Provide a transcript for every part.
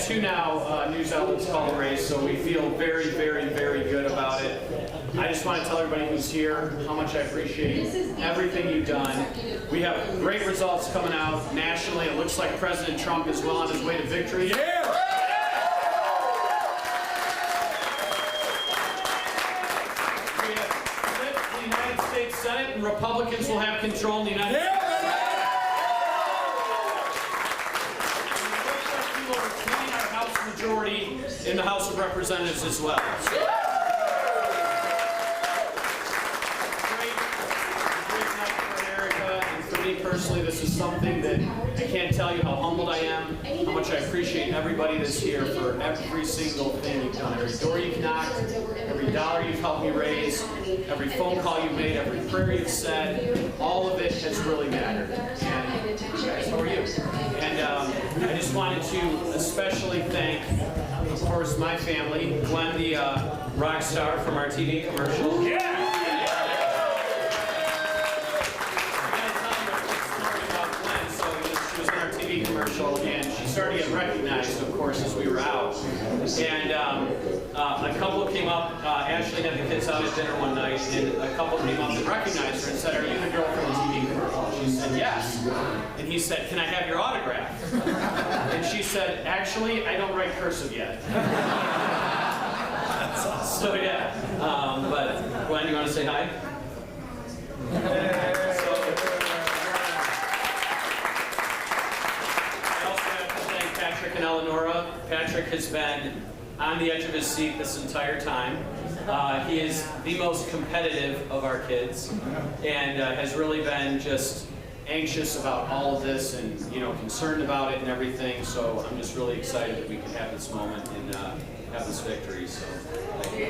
two now news outlets call the race, so we feel very, very, very good about it. I just want to tell everybody who's here how much I appreciate everything you've done. We have great results coming out nationally. It looks like President Trump is well on his way to victory. Yeah! We have the United States Senate, and Republicans will have control in the United States. Majority in the House of Representatives as well. So, great night for America, and for me personally, this is something that I can't tell you how humbled I am, how much I appreciate everybody that's here for every single thing you've done, every door you've knocked, every dollar you've helped me raise, every phone call you've made, every prayer you've said. All of it has really mattered. And guys, how are you? And I just wanted to especially thank, of course, my family, Gwen, the rock star from our TV commercial. Yeah! She was in our TV commercial, and she started to get recognized, of course, as we were out. And a couple came up, Ashley had the kids out at dinner one night, and a couple came up and recognized her and said, "Are you the girl from the TV commercial?" She said, "Yes." And he said, "Can I have your autograph?" And she said, "Actually, I don't write cursive yet." So yeah, but Gwen, you want to say hi? Patrick and Eleonora. Patrick has been on the edge of his seat this entire time. He is the most competitive of our kids, and has really been just anxious about all of this, and concerned about it and everything. So I'm just really excited that we can have this moment and have this victory. So thank you.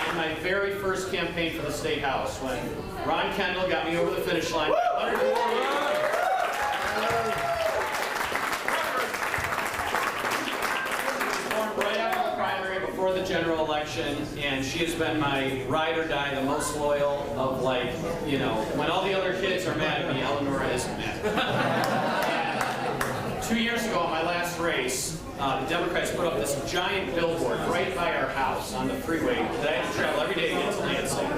In my very first campaign for the State House, when Ron Kendall got me over the finish line. Born right after the primary, before the general election, and she has been my ride or die, the most loyal of, when all the other kids are mad at me, Eleonora isn't mad. 2 years ago, in my last race, the Democrats put up this giant billboard right by our house on the freeway that I had to travel every day to get to Lansing.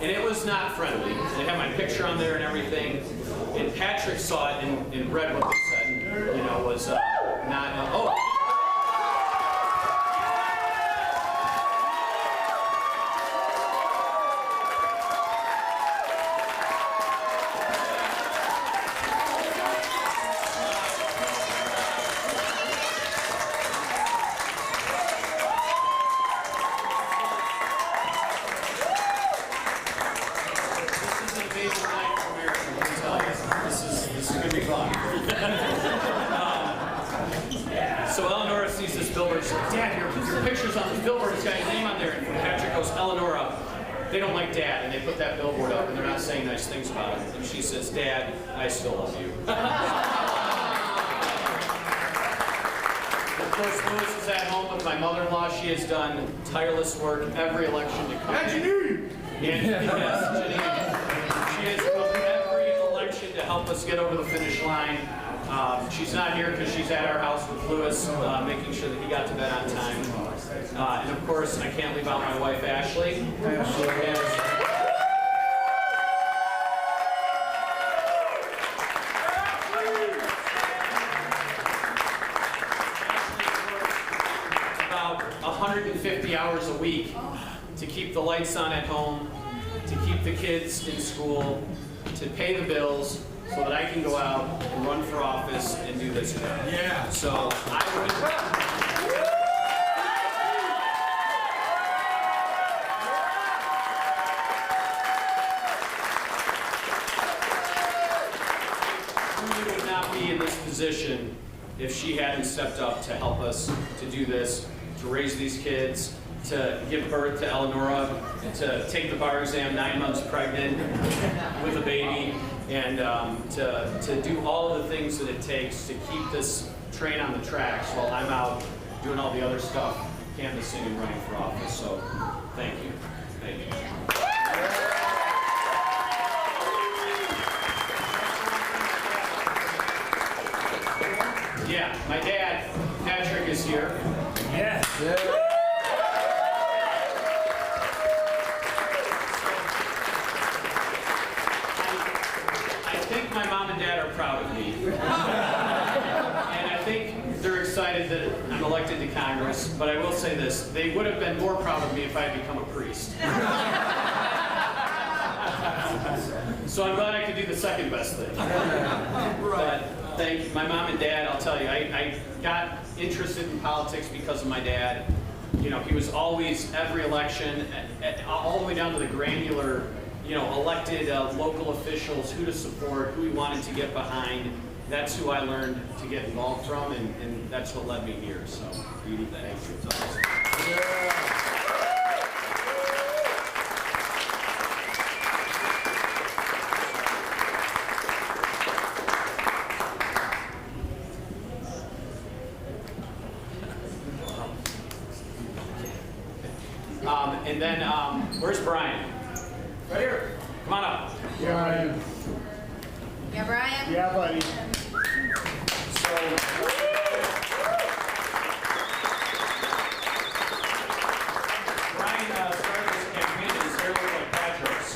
And it was not friendly. They had my picture on there and everything. And Patrick saw it and read what they said. Was not. So Eleonora sees this billboard. She's like, "Dad, your picture's on this billboard. It's got your name on there." And Patrick goes, "Eleonora, they don't like Dad, and they put that billboard up, and they're not saying nice things about him." And she says, "Dad, I still love you." Of course, Lewis is at home with my mother-in-law. She has done tireless work every election to come. Yes, Janine. She has come every election to help us get over the finish line. She's not here because she's at our house with Lewis, making sure that he got to bed on time. And of course, I can't leave out my wife, Ashley. About 150 hours a week to keep the lights on at home, to keep the kids in school, to pay the bills, so that I can go out and run for office and do this job. Yeah. So I would. We would not be in this position if she hadn't stepped up to help us to do this, to raise these kids, to give birth to Eleonora, to take the bar exam 9 months pregnant with a baby, and to do all of the things that it takes to keep this train on the tracks while I'm out doing all the other stuff, canvassing and running for office. So, thank you. Thank you. My dad, Patrick, is here. Yes. Yeah. I think my mom and dad are proud of me. And I think they're excited that I'm elected to Congress, but I will say this, they would have been more proud of me if I had become a priest. So I'm glad I could do the second best thing. But thank you. My mom and dad, I'll tell you, I got interested in politics because of my dad. You know, he was always, every election, all the way down to the granular, you know, elected local officials, who to support, who he wanted to get behind. That's who I learned to get involved from, and that's what led me here. So, thank you. And then, where's Brian? Right here. Come on up. Yeah, Brian. Yeah, Brian? Yeah, buddy. So, Brian started this campaign in his hair looked like Patrick's.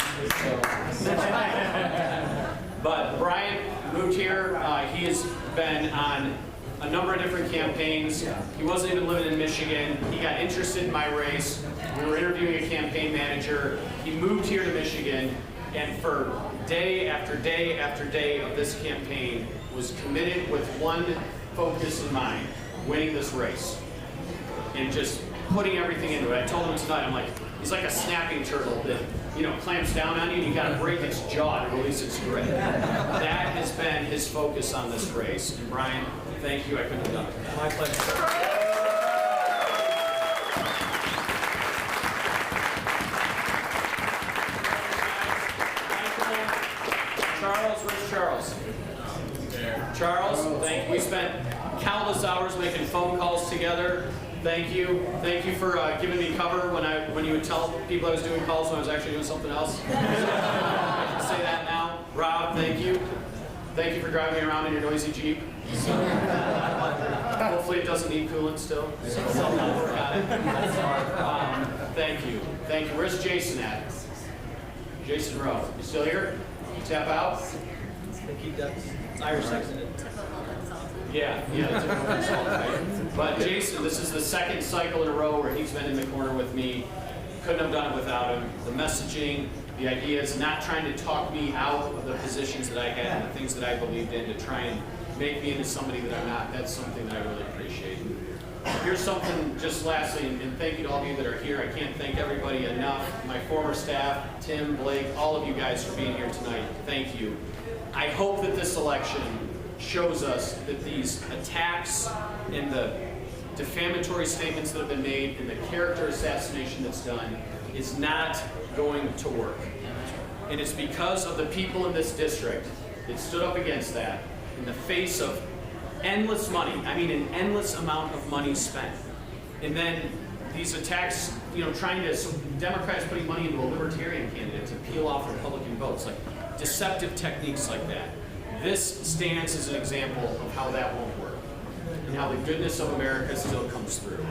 But Brian moved here. He has been on a number of different campaigns. He wasn't even living in Michigan. He got interested in my race. We were interviewing a campaign manager. He moved here to Michigan, and for day after day after day of this campaign was committed with one focus in mind: winning this race. And just putting everything into it. I told him tonight, I'm like, he's like a snapping turtle that, you know, clamps down on you and you gotta break its jaw to release its grip. That has been his focus on this race. And Brian, thank you. I couldn't have done it. My pleasure. Charles, where's Charles? Charles, thank you. We spent countless hours making phone calls together. Thank you. Thank you for giving me cover when you would tell people I was doing calls when I was actually doing something else. I can say that now. Rob, thank you. Thank you for driving me around in your noisy Jeep. Hopefully it doesn't need coolant still. So I'll work on it. Thank you. Thank you. Where's Jason at? Jason Rowe. You still here? Tap out. I think he does. Irish accent. Yeah, that's a consult, right? But Jason, this is the second cycle in a row where he's been in the corner with me. Couldn't have done it without him. The messaging, the ideas, not trying to talk me out of the positions that I had and the things that I believed in to try and make me into somebody that I'm not. That's something that I really appreciate. Here's something just lastly, and thank you to all of you that are here. I can't thank everybody enough. My former staff, Tim, Blake, all of you guys for being here tonight. Thank you. I hope that this election shows us that these attacks and the defamatory statements that have been made and the character assassination that's done is not going to work. And it's because of the people in this district that stood up against that in the face of endless money. I mean, an endless amount of money spent. And then these attacks, you know, Democrats putting money into a libertarian candidate to peel off Republican votes, like deceptive techniques like that. This stands as an example of how that won't work and how the goodness of America still comes through.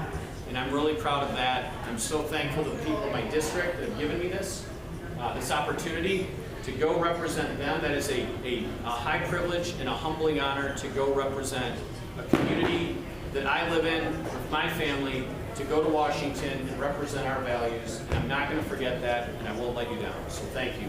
And I'm really proud of that. I'm so thankful to the people in my district that have given me this opportunity to go represent them. That is a high privilege and a humbling honor to go represent a community that I live in with my family, to go to Washington and represent our values. And I'm not going to forget that, and I won't let you down. So thank you.